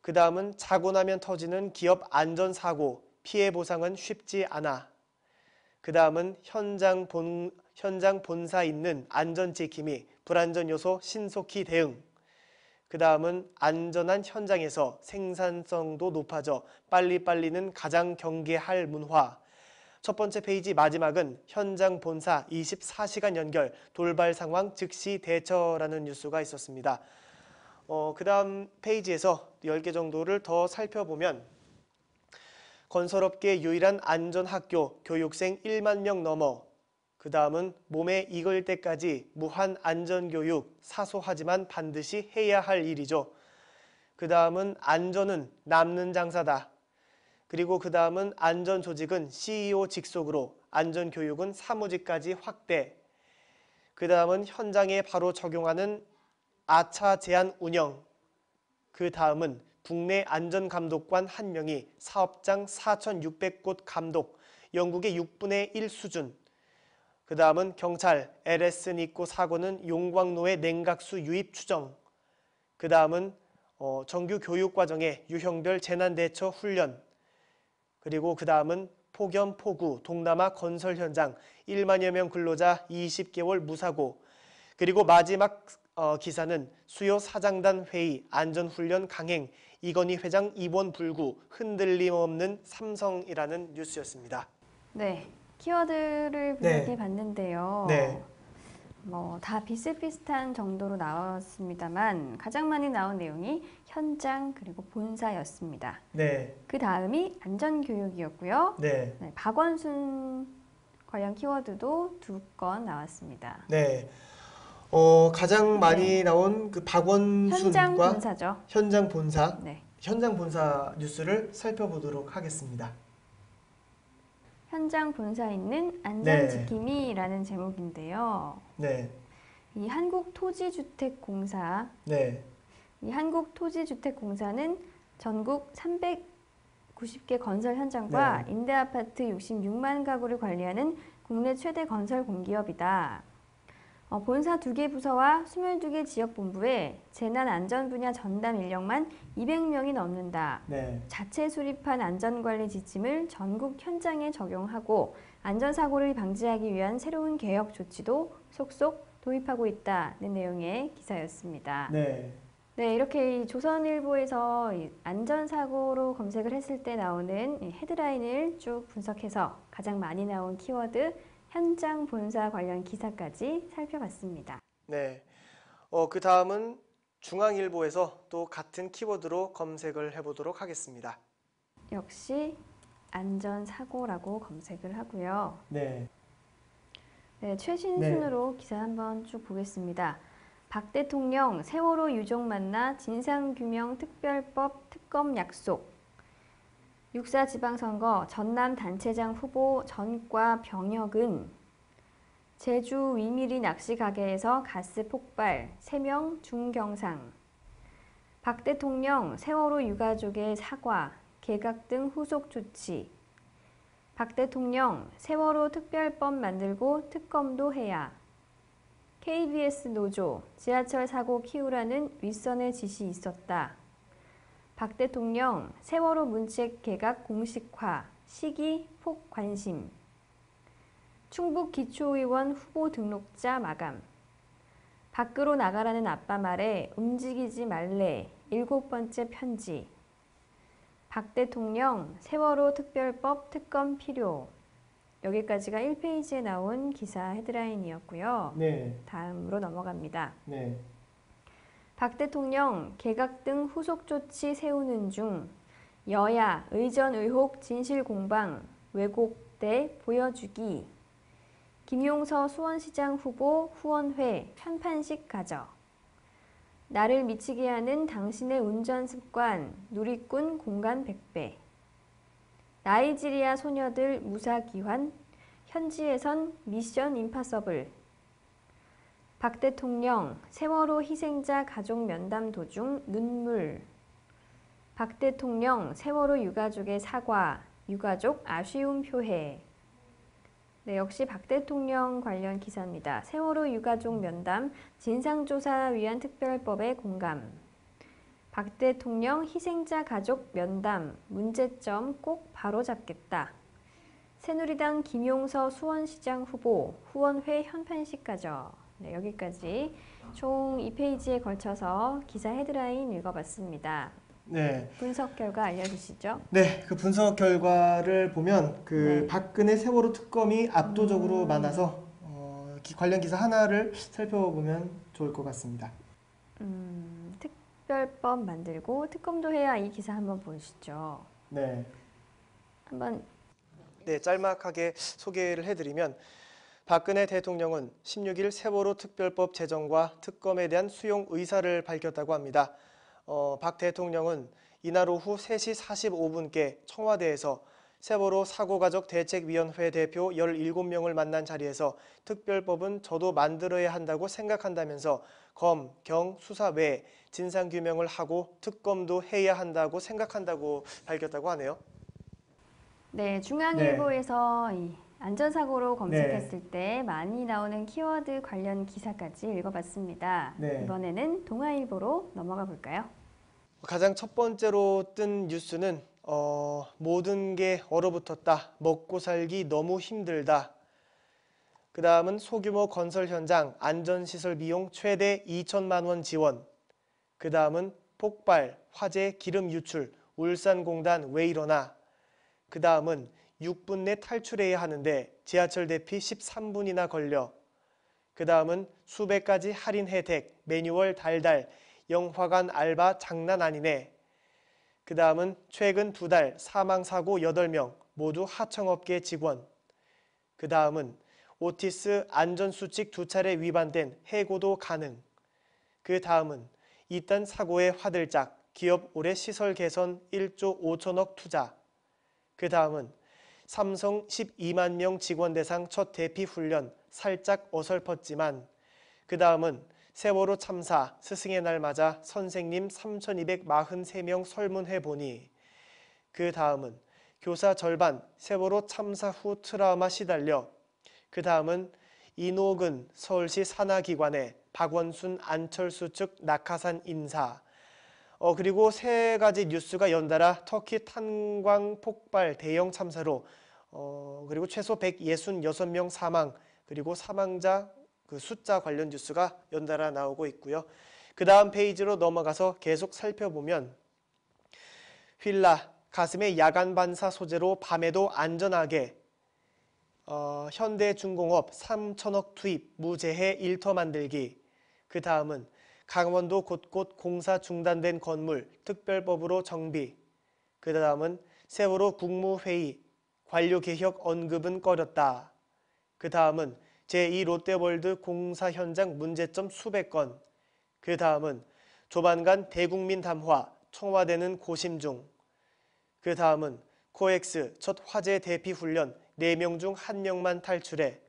그 다음은 자고 나면 터지는 기업 안전사고 피해 보상은 쉽지 않아. 그 다음은 현장 본사 있는 안전지킴이 불안전 요소 신속히 대응. 그 다음은 안전한 현장에서 생산성도 높아져 빨리빨리는 가장 경계할 문화. 첫 번째 페이지 마지막은 현장 본사 24시간 연결 돌발 상황 즉시 대처라는 뉴스가 있었습니다. 그 다음 페이지에서 10개 정도를 더 살펴보면 건설업계 유일한 안전학교 교육생 1만 명 넘어. 그 다음은 몸에 익을 때까지 무한 안전교육 사소하지만 반드시 해야 할 일이죠. 그 다음은 안전은 남는 장사다. 그리고 그 다음은 안전조직은 CEO 직속으로, 안전교육은 사무직까지 확대. 그 다음은 현장에 바로 적용하는 아차 제한 운영. 그 다음은 국내 안전감독관 1명이 사업장 4,600곳 감독, 영국의 6분의 1 수준. 그 다음은 경찰, LS는 있고 사고는 용광로의 냉각수 유입 추정. 그 다음은 정규 교육과정에 유형별 재난대처 훈련. 그리고 그 다음은 폭염, 폭우, 동남아 건설 현장 1만여 명 근로자 20개월 무사고. 그리고 마지막 기사는 수요 사장단 회의, 안전훈련 강행, 이건희 회장 입원 불구, 흔들림 없는 삼성이라는 뉴스였습니다. 네, 키워드를 분석해 봤는데요. 네. 다 비슷비슷한 정도로 나왔습니다만 가장 많이 나온 내용이 현장 그리고 본사였습니다. 네. 그 다음이 안전교육이었고요. 네. 네, 박원순 관련 키워드도 2건 나왔습니다. 네. 가장 많이 나온 그 현장 박원순과 본사죠. 현장 본사, 네. 현장 본사 뉴스를 살펴보도록 하겠습니다. 현장 본사 있는 네. 안전지킴이라는 제목인데요. 네. 이 한국토지주택공사, 네. 이 한국토지주택공사는 전국 390개 건설 현장과 네. 임대아파트 66만 가구를 관리하는 국내 최대 건설 공기업이다. 본사 2개 부서와 22개 지역본부에 재난안전 분야 전담 인력만 200명이 넘는다. 네. 자체 수립한 안전관리 지침을 전국 현장에 적용하고 안전사고를 방지하기 위한 새로운 개혁 조치도 속속 도입하고 있다는 내용의 기사였습니다. 네. 네, 이렇게 이 조선일보에서 이 안전사고로 검색을 했을 때 나오는 이 헤드라인을 쭉 분석해서 가장 많이 나온 키워드 현장 본사 관련 기사까지 살펴봤습니다. 네. 그 다음은 중앙일보에서 또 같은 키워드로 검색을 해보도록 하겠습니다. 역시 안전사고라고 검색을 하고요. 네. 네, 최신 순으로 기사 한번 쭉 보겠습니다. 박 대통령 세월호 유족 만나 진상규명 특별법 특검 약속. 6.4 지방선거 전남 단체장 후보 전과 병역은 제주 위미리 낚시 가게에서 가스 폭발, 3명 중경상. 박 대통령 세월호 유가족의 사과, 개각 등 후속 조치. 박 대통령 세월호 특별법 만들고 특검도 해야. KBS 노조 지하철 사고 키우라는 윗선의 지시 있었다. 박 대통령 세월호 문책 개각 공식화, 시기 폭 관심. 충북 기초의원 후보 등록자 마감. 밖으로 나가라는 아빠 말에 움직이지 말래, 7번째 편지. 박 대통령 세월호 특별법 특검 필요. 여기까지가 1페이지에 나온 기사 헤드라인이었고요. 네. 다음으로 넘어갑니다. 네. 박 대통령 개각 등 후속 조치 세우는 중 여야 의전 의혹 진실 공방 왜곡돼 보여주기. 김용서 수원시장 후보 후원회 편판식 가져. 나를 미치게 하는 당신의 운전 습관 누리꾼 공간 100배. 나이지리아 소녀들 무사 귀환 현지에선 미션 임파서블. 박 대통령 세월호 희생자 가족 면담 도중 눈물. 박 대통령 세월호 유가족의 사과, 유가족 아쉬움 표해. 네, 역시 박 대통령 관련 기사입니다. 세월호 유가족 면담 진상조사 위한 특별법에 공감. 박 대통령 희생자 가족 면담 문제점 꼭 바로잡겠다. 새누리당 김용서 수원시장 후보 후원회 현판식 가져. 네, 여기까지 총 2페이지에 걸쳐서 기사 헤드라인 읽어봤습니다. 네. 분석 결과 알려주시죠. 네, 그 분석 결과를 보면 네. 박근혜 세월호 특검이 압도적으로 많아서 관련 기사 하나를 살펴보면 좋을 것 같습니다. 특별법 만들고 특검도 해야 이 기사 한번 보시죠. 네. 한번 네, 짤막하게 소개를 해드리면 박근혜 대통령은 16일 세월호 특별법 제정과 특검에 대한 수용 의사를 밝혔다고 합니다. 박 대통령은 이날 오후 3시 45분께 청와대에서 세월호 사고가족대책위원회 대표 17명을 만난 자리에서 특별법은 저도 만들어야 한다고 생각한다면서 검, 경, 수사 외에 진상규명을 하고 특검도 해야 한다고 생각한다고 밝혔다고 하네요. 네, 중앙일보에서 이 안전사고로 검색했을 네. 때 많이 나오는 키워드 관련 기사까지 읽어봤습니다. 네. 이번에는 동아일보로 넘어가 볼까요? 가장 첫 번째로 뜬 뉴스는 모든 게 얼어붙었다. 먹고 살기 너무 힘들다. 그 다음은 소규모 건설 현장 안전시설 비용 최대 2천만 원 지원. 그 다음은 폭발, 화재, 기름 유출, 울산공단 왜 이러나. 그 다음은 6분 내 탈출해야 하는데 지하철 대피 13분이나 걸려. 그 다음은 수백 가지 할인 혜택, 매뉴얼 달달, 영화관 알바 장난 아니네. 그 다음은 최근 2달 사망사고 8명, 모두 하청업계 직원. 그 다음은 오티스 안전수칙 2차례 위반된 해고도 가능. 그 다음은 이딴 사고의 화들짝, 기업 올해 시설 개선 1조 5천억 투자. 그 다음은 삼성 12만 명 직원 대상 첫 대피 훈련 살짝 어설펐지만 그 다음은 세월호 참사 스승의 날 맞아 선생님 3,243명 설문해 보니 그 다음은 교사 절반 세월호 참사 후 트라우마 시달려 그 다음은 이노근 서울시 산하기관에 박원순 안철수 측 낙하산 인사 그리고 3가지 뉴스가 연달아 터키 탄광 폭발 대형 참사로 그리고 최소 166명 사망 그리고 사망자 그 숫자 관련 뉴스가 연달아 나오고 있고요. 그 다음 페이지로 넘어가서 계속 살펴보면 휠라 가슴에 야간 반사 소재로 밤에도 안전하게 현대중공업 3천억 투입 무재해 일터 만들기. 그 다음은 강원도 곳곳 공사 중단된 건물 특별법으로 정비. 그 다음은 세월호 국무회의 관료개혁 언급은 꺼렸다. 그 다음은 제2 롯데월드 공사 현장 문제점 수백 건. 그 다음은 조만간 대국민 담화 청와대는 고심 중. 그 다음은 코엑스 첫 화재 대피 훈련 4명 중 1명만 탈출해.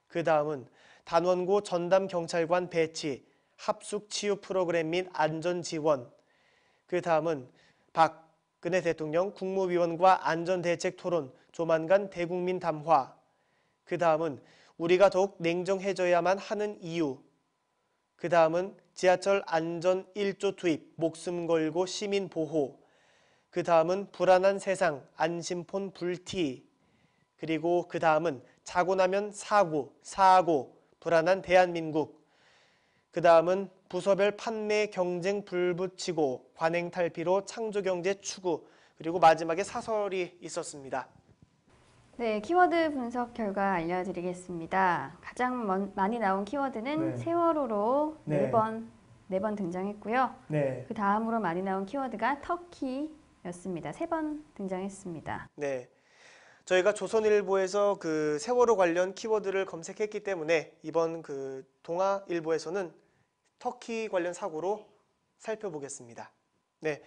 그 다음은 단원고 전담 경찰관 배치 합숙 치유 프로그램 및 안전 지원. 그 다음은 박근혜 대통령 국무위원과 안전대책 토론 조만간 대국민 담화. 그 다음은 우리가 더욱 냉정해져야만 하는 이유. 그 다음은 지하철 안전 1조 투입 목숨 걸고 시민 보호. 그 다음은 불안한 세상 안심폰 불티. 그리고 그 다음은 자고 나면 사고 불안한 대한민국. 그 다음은 부서별 판매 경쟁 불붙이고 관행 탈피로 창조경제 추구. 그리고 마지막에 사설이 있었습니다. 네, 키워드 분석 결과 알려드리겠습니다. 가장 많이 나온 키워드는 네. 세월호로 네. 4번 등장했고요. 네. 그 다음으로 많이 나온 키워드가 터키였습니다. 3번 등장했습니다. 네. 저희가 조선일보에서 그 세월호 관련 키워드를 검색했기 때문에 이번 그 동아일보에서는 터키 관련 사고로 살펴보겠습니다. 네.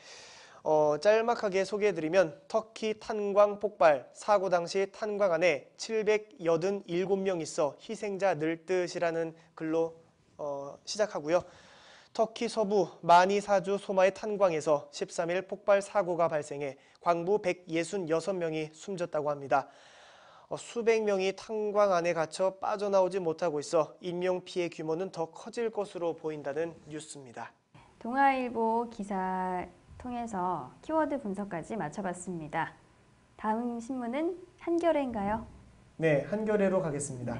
짤막하게 소개해드리면 터키 탄광 폭발 사고 당시 탄광 안에 787명 있어 희생자 늘 듯이라는 글로 시작하고요. 터키 서부 마니사주 소마의 탄광에서 13일 폭발 사고가 발생해 광부 166명이 숨졌다고 합니다. 수백 명이 탄광 안에 갇혀 빠져나오지 못하고 있어 인명피해 규모는 더 커질 것으로 보인다는 뉴스입니다. 동아일보 기사 통해서 키워드 분석까지 마쳐봤습니다. 다음 신문은 한겨레인가요? 네, 한겨레로 가겠습니다.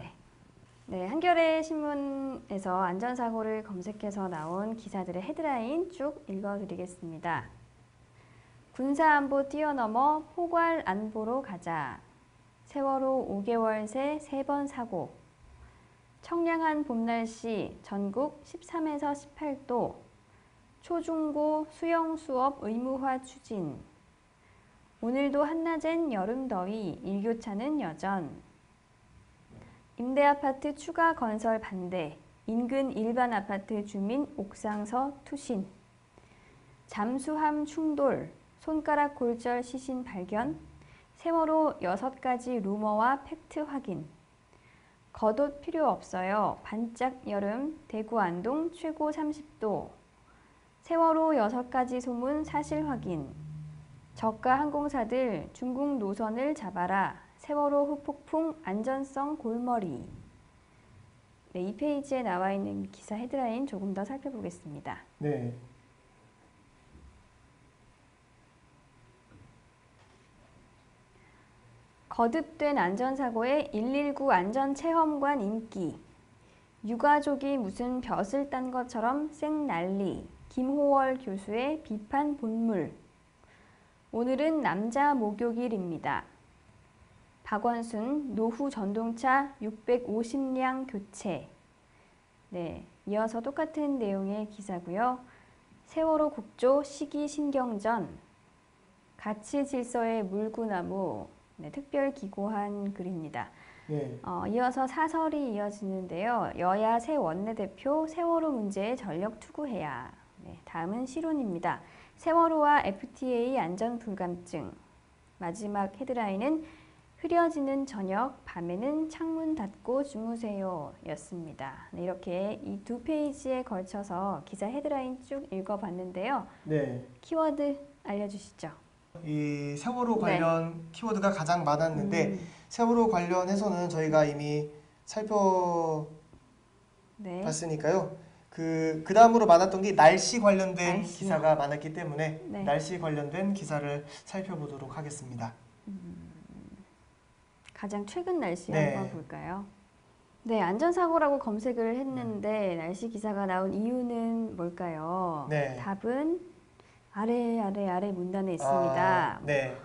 네, 한겨레 신문에서 안전사고를 검색해서 나온 기사들의 헤드라인 쭉 읽어드리겠습니다. 군사안보 뛰어넘어 포괄 안보로 가자. 세월호 5개월 새 3번 사고. 청량한 봄날씨 전국 13에서 18도. 초중고 수영 수업 의무화 추진. 오늘도 한낮엔 여름더위, 일교차는 여전. 임대아파트 추가 건설 반대. 인근 일반 아파트 주민 옥상서 투신. 잠수함 충돌. 손가락 골절 시신 발견, 세월호 6가지 루머와 팩트 확인, 겉옷 필요 없어요. 반짝 여름, 대구 안동 최고 30도, 세월호 6가지 소문 사실 확인, 저가 항공사들 중국 노선을 잡아라, 세월호 후폭풍 안전성 골머리. 네, 이 페이지에 나와 있는 기사 헤드라인 조금 더 살펴보겠습니다. 네. 거듭된 안전사고에 119 안전체험관 인기, 유가족이 무슨 벼슬 딴 것처럼 쌩난리, 김호월 교수의 비판 본물. 오늘은 남자 목욕일입니다. 박원순 노후 전동차 650량 교체. 네, 이어서 똑같은 내용의 기사고요. 세월호 국조 시기 신경전, 가치 질서의 물구나무. 네, 특별 기고한 글입니다. 네. 이어서 사설이 이어지는데요. 여야 새 원내대표 세월호 문제에 전력 투구해야. 네, 다음은 시론입니다. 세월호와 FTA 안전 불감증. 마지막 헤드라인은 흐려지는 저녁, 밤에는 창문 닫고 주무세요 였습니다. 네, 이렇게 이 두 페이지에 걸쳐서 기사 헤드라인 쭉 읽어봤는데요. 네. 키워드 알려주시죠. 이 세월호 관련 키워드가 가장 많았는데 세월호 관련해서는 저희가 이미 살펴봤으니까요. 그 다음으로 많았던 게 날씨 관련된 날씨요. 기사가 많았기 때문에 네. 날씨 관련된 기사를 살펴보도록 하겠습니다. 가장 최근 날씨 네. 한번 볼까요? 네, 안전사고라고 검색을 했는데 날씨 기사가 나온 이유는 뭘까요? 네. 답은 아래 문단에 있습니다. 네.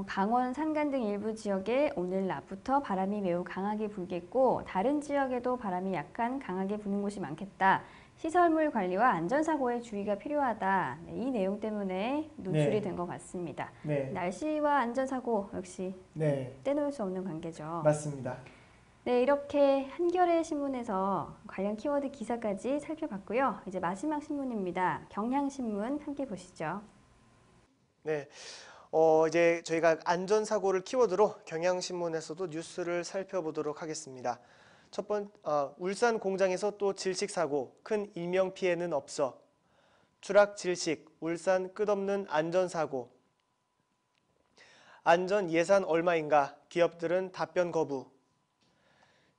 강원 산간 등 일부 지역에 오늘 낮부터 바람이 매우 강하게 불겠고 다른 지역에도 바람이 약간 강하게 부는 곳이 많겠다. 시설물 관리와 안전사고에 주의가 필요하다. 네, 이 내용 때문에 노출이 네. 된 것 같습니다. 네. 날씨와 안전사고 역시 네. 떼놓을 수 없는 관계죠. 맞습니다. 네, 이렇게 한겨레 신문에서 관련 키워드 기사까지 살펴봤고요. 이제 마지막 신문입니다. 경향신문 함께 보시죠. 네. 이제 저희가 안전사고를 키워드로 경향신문에서도 뉴스를 살펴보도록 하겠습니다. 첫 번째, 울산 공장에서 또 질식사고, 큰 인명피해는 없어. 추락 질식, 울산 끝없는 안전사고. 안전 예산 얼마인가, 기업들은 답변 거부.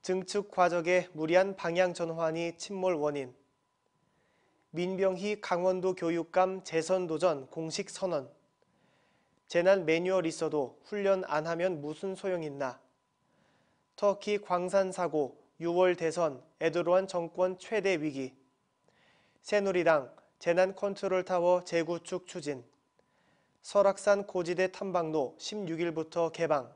증축 과적의 무리한 방향 전환이 침몰 원인. 민병희 강원도 교육감 재선 도전 공식 선언. 재난 매뉴얼 있어도 훈련 안 하면 무슨 소용 있나. 터키 광산 사고, 6월 대선, 에르도안 정권 최대 위기. 새누리당 재난 컨트롤 타워 재구축 추진. 설악산 고지대 탐방로 16일부터 개방.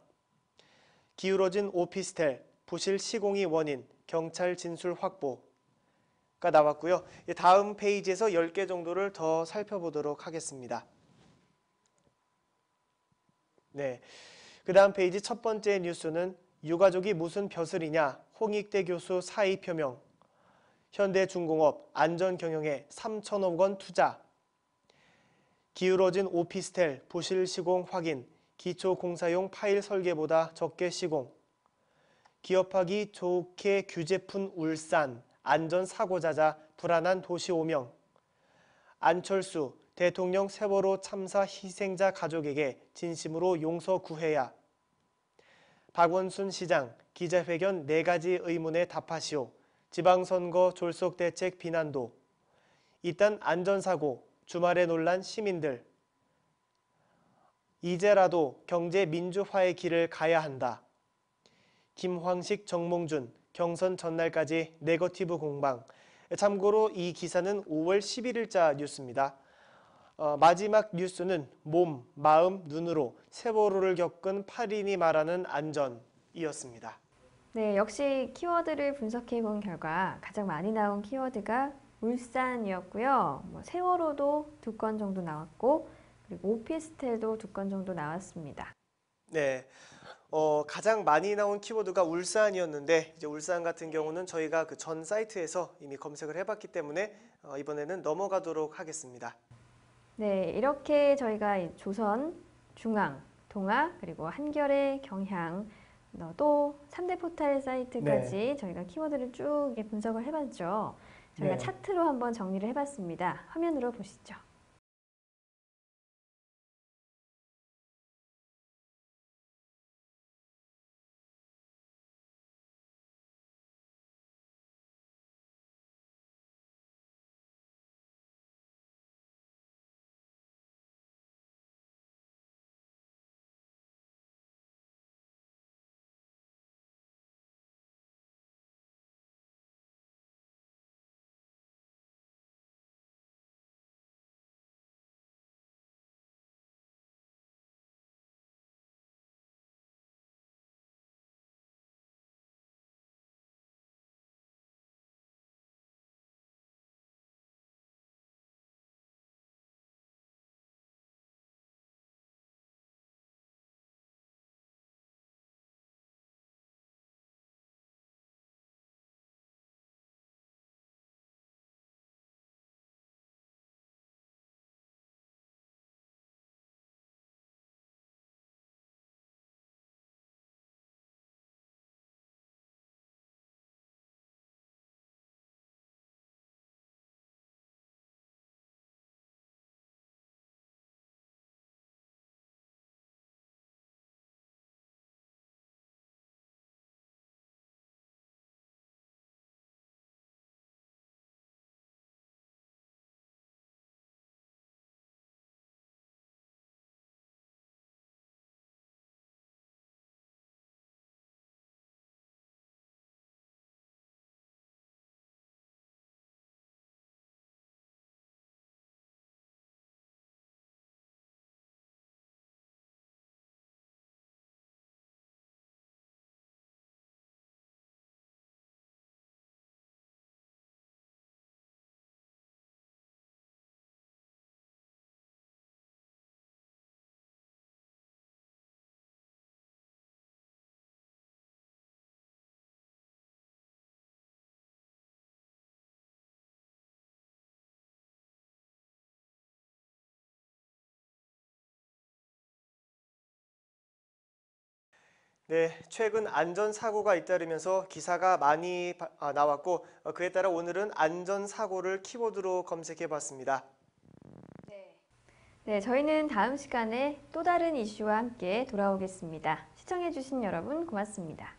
기울어진 오피스텔, 부실 시공이 원인, 경찰 진술 확보가 나왔고요. 다음 페이지에서 10개 정도를 더 살펴보도록 하겠습니다. 네, 그 다음 페이지 첫 번째 뉴스는 유가족이 무슨 벼슬이냐, 홍익대 교수 사의 표명. 현대중공업 안전경영에 3천억 원 투자. 기울어진 오피스텔 부실 시공 확인, 기초공사용 파일 설계보다 적게 시공. 기업하기 좋게 규제 푼 울산, 안전사고자자 불안한 도시 오명. 안철수 대통령 세월호 참사 희생자 가족에게 진심으로 용서 구해야. 박원순 시장 기자회견 4가지 의문에 답하시오. 지방선거 졸속대책 비난도. 일단 안전사고, 주말에 놀란 시민들. 이제라도 경제 민주화의 길을 가야 한다. 김황식 정몽준 경선 전날까지 네거티브 공방. 참고로 이 기사는 5월 11일자 뉴스입니다. 마지막 뉴스는 몸, 마음, 눈으로 세월호를 겪은 8인이 말하는 안전이었습니다. 네, 역시 키워드를 분석해 본 결과 가장 많이 나온 키워드가 울산이었고요. 세월호도 2건 정도 나왔고 그리고 오피스텔도 2건 정도 나왔습니다. 네, 가장 많이 나온 키워드가 울산이었는데 이제 울산 같은 경우는 저희가 그 전 사이트에서 이미 검색을 해봤기 때문에 이번에는 넘어가도록 하겠습니다. 네, 이렇게 저희가 이 조선, 중앙, 동아, 그리고 한겨레, 경향, 또 3대 포털 사이트까지 저희가 키워드를 쭉 이렇게 분석을 해봤죠. 저희가 네. 차트로 한번 정리를 해봤습니다. 화면으로 보시죠. 네, 최근 안전사고가 잇따르면서 기사가 많이 나왔고 그에 따라 오늘은 안전사고를 키워드로 검색해 봤습니다. 네, 저희는 다음 시간에 또 다른 이슈와 함께 돌아오겠습니다. 시청해주신 여러분 고맙습니다.